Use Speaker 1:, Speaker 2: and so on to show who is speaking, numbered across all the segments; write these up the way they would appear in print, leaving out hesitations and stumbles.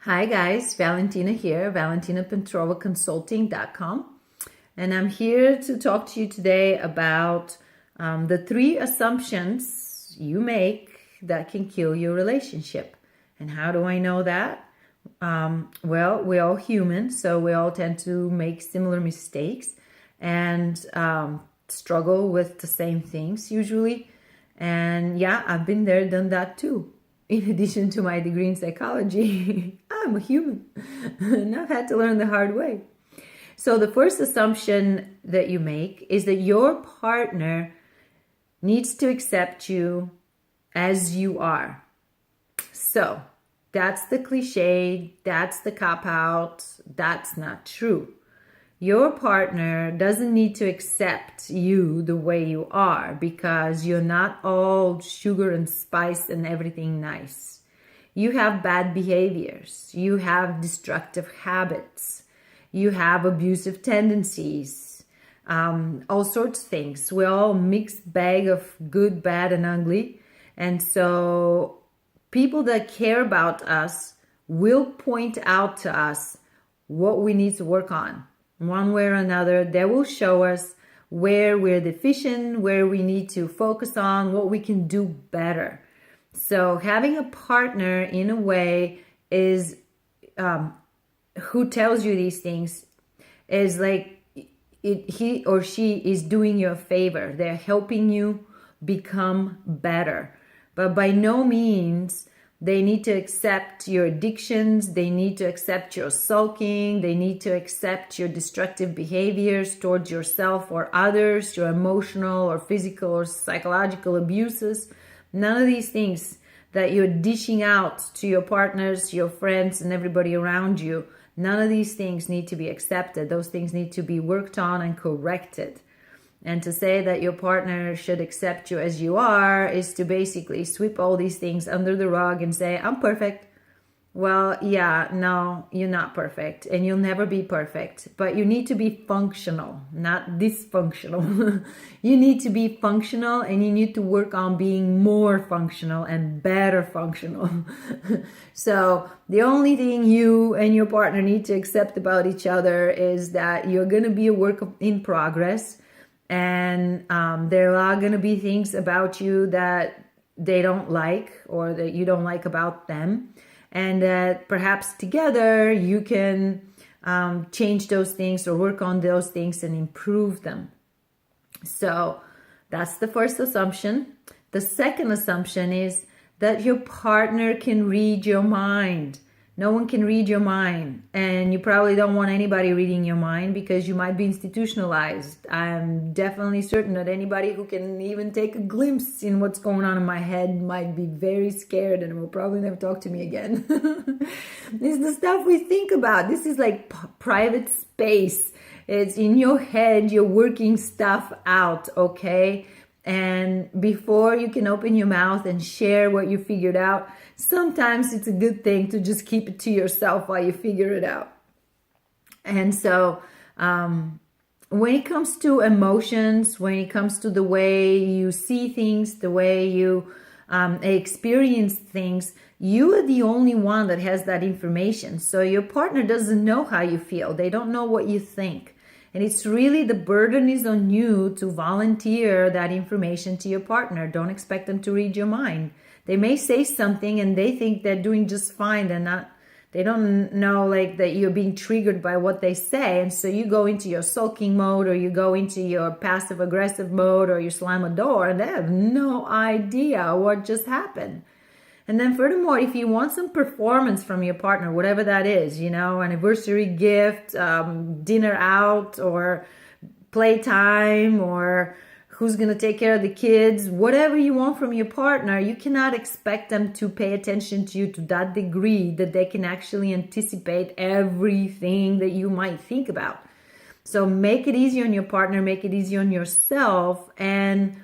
Speaker 1: Hi guys, Valentina here, ValentinaPentrovaConsulting.com, and I'm here to talk to you today about the 3 assumptions you make that can kill your relationship. And how do I know that? Well, we're all human, so we all tend to make similar mistakes and struggle with the same things usually. And yeah, I've been there, done that too. In addition to my degree in psychology, I'm a human and I've had to learn the hard way. So the first assumption that you make is that your partner needs to accept you as you are. So that's the cliche, that's the cop-out, that's not true. Your partner doesn't need to accept you the way you are because you're not all sugar and spice and everything nice. You have bad behaviors. You have destructive habits. You have abusive tendencies. All sorts of things. We're all a mixed bag of good, bad, and ugly. And so people that care about us will point out to us what we need to work on. One way or another, they will show us where we're deficient, where we need to focus on, what we can do better. So having a partner in a way is who tells you these things is like he or she is doing you a favor. They're helping you become better. But by no means they need to accept your addictions. They need to accept your sulking. They need to accept your destructive behaviors towards yourself or others, your emotional or physical or psychological abuses. None of these things that you're dishing out to your partners, your friends, and everybody around you, none of these things need to be accepted. Those things need to be worked on and corrected. And to say that your partner should accept you as you are is to basically sweep all these things under the rug and say, I'm perfect. Well, yeah, no, you're not perfect and you'll never be perfect. But you need to be functional, not dysfunctional. You need to be functional and you need to work on being more functional and better functional. So the only thing you and your partner need to accept about each other is that you're going to be a work in progress. And there are going to be things about you that they don't like or that you don't like about them. And that perhaps together you can change those things or work on those things and improve them. So that's the first assumption. The second assumption is that your partner can read your mind. No one can read your mind, and you probably don't want anybody reading your mind because you might be institutionalized. I'm definitely certain that anybody who can even take a glimpse in what's going on in my head might be very scared and will probably never talk to me again. This is the stuff we think about. This is like private space. It's in your head. You're working stuff out, okay? And before you can open your mouth and share what you figured out, sometimes it's a good thing to just keep it to yourself while you figure it out. And so when it comes to emotions, when it comes to the way you see things, the way you experience things, you are the only one that has that information. So your partner doesn't know how you feel. They don't know what you think. And it's really the burden is on you to volunteer that information to your partner. Don't expect them to read your mind. They may say something and they think they're doing just fine. They don't know like that you're being triggered by what they say. And so you go into your sulking mode or you go into your passive aggressive mode or you slam a door and they have no idea what just happened. And then furthermore, if you want some performance from your partner, whatever that is, anniversary gift, dinner out or playtime or who's going to take care of the kids, whatever you want from your partner, you cannot expect them to pay attention to you to that degree that they can actually anticipate everything that you might think about. So make it easy on your partner, make it easy on yourself, and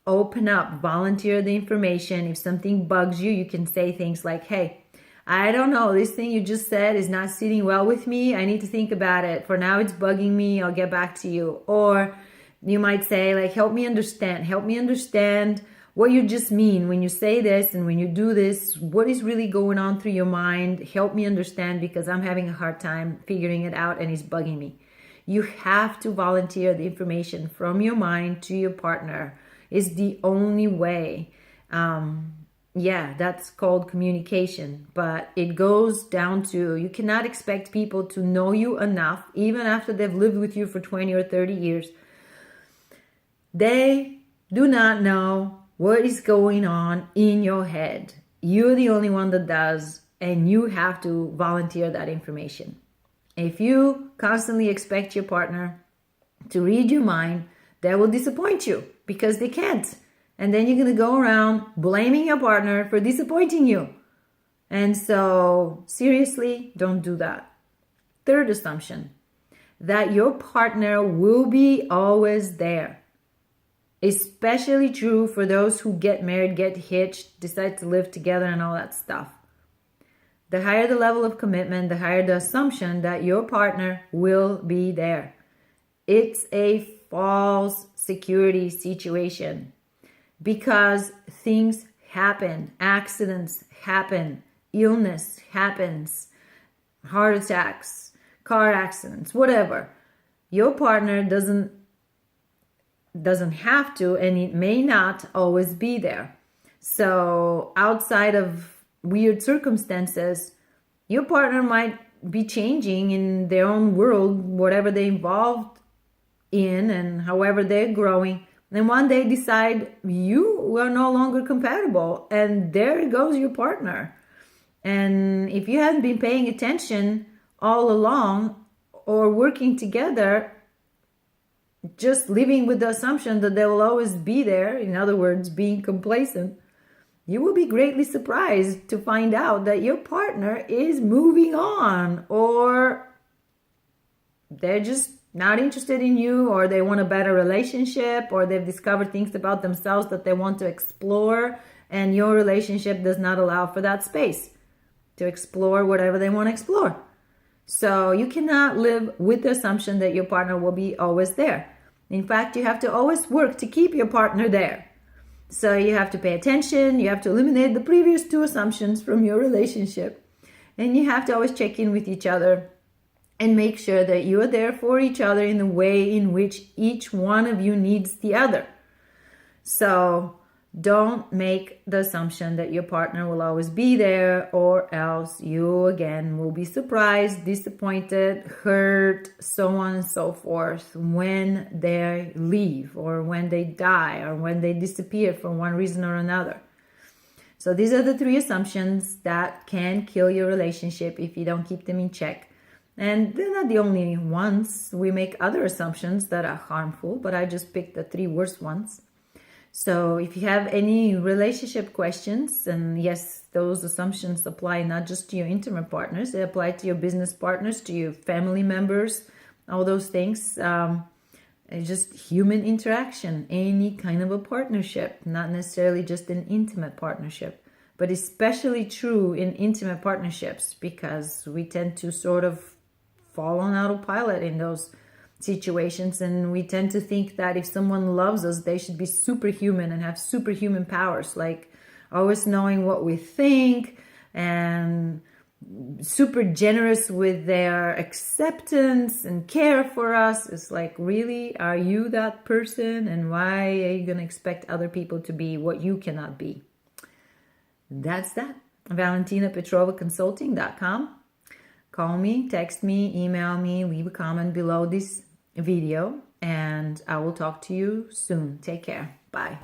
Speaker 1: open up, volunteer the information. If something bugs you, you can say things like, hey, I don't know, this thing you just said is not sitting well with me. I need to think about it. For now, it's bugging me. I'll get back to you. Or you might say, like, help me understand what you just mean when you say this and when you do this. What is really going on through your mind? Help me understand, because I'm having a hard time figuring it out and it's bugging me. You have to volunteer the information from your mind to your partner. Is the only way. Yeah, that's called communication. But it goes down to, you cannot expect people to know you enough, even after they've lived with you for 20 or 30 years. They do not know what is going on in your head. You're the only one that does, and you have to volunteer that information. If you constantly expect your partner to read your mind, that will disappoint you because they can't. And then you're going to go around blaming your partner for disappointing you. And so, seriously, don't do that. Third assumption, that your partner will be always there. Especially true for those who get married, get hitched, decide to live together and all that stuff. The higher the level of commitment, the higher the assumption that your partner will be there. It's a false security situation because things happen, accidents happen, illness happens, heart attacks, car accidents, whatever. Your partner doesn't have to, and it may not always be there. So outside of weird circumstances, your partner might be changing in their own world, whatever they're involved in and however they're growing. And one day decide you are no longer compatible, and there goes your partner. And if you haven't been paying attention all along or working together, just living with the assumption that they will always be there, in other words, being complacent, you will be greatly surprised to find out that your partner is moving on, or they're just not interested in you, or they want a better relationship, or they've discovered things about themselves that they want to explore, and your relationship does not allow for that space to explore whatever they want to explore. So you cannot live with the assumption that your partner will be always there. In fact, you have to always work to keep your partner there. So you have to pay attention, you have to eliminate the previous two assumptions from your relationship, and you have to always check in with each other and make sure that you are there for each other in the way in which each one of you needs the other. So don't make the assumption that your partner will always be there, or else you again will be surprised, disappointed, hurt, so on and so forth when they leave, or when they die, or when they disappear for one reason or another. So these are the three assumptions that can kill your relationship if you don't keep them in check. And they're not the only ones. We make other assumptions that are harmful, but I just picked the three worst ones. So if you have any relationship questions, and yes, those assumptions apply not just to your intimate partners, they apply to your business partners, to your family members, all those things. It's just human interaction, any kind of a partnership, not necessarily just an intimate partnership, but especially true in intimate partnerships, because we tend to sort of fall on autopilot in those situations, and we tend to think that if someone loves us, they should be superhuman and have superhuman powers, like always knowing what we think and super generous with their acceptance and care for us. It's like, really, are you that person? And why are you going to expect other people to be what you cannot be? That's that. ValentinaPetrovaConsulting.com. Call me, text me, email me, leave a comment below this video, and I will talk to you soon. Take care. Bye.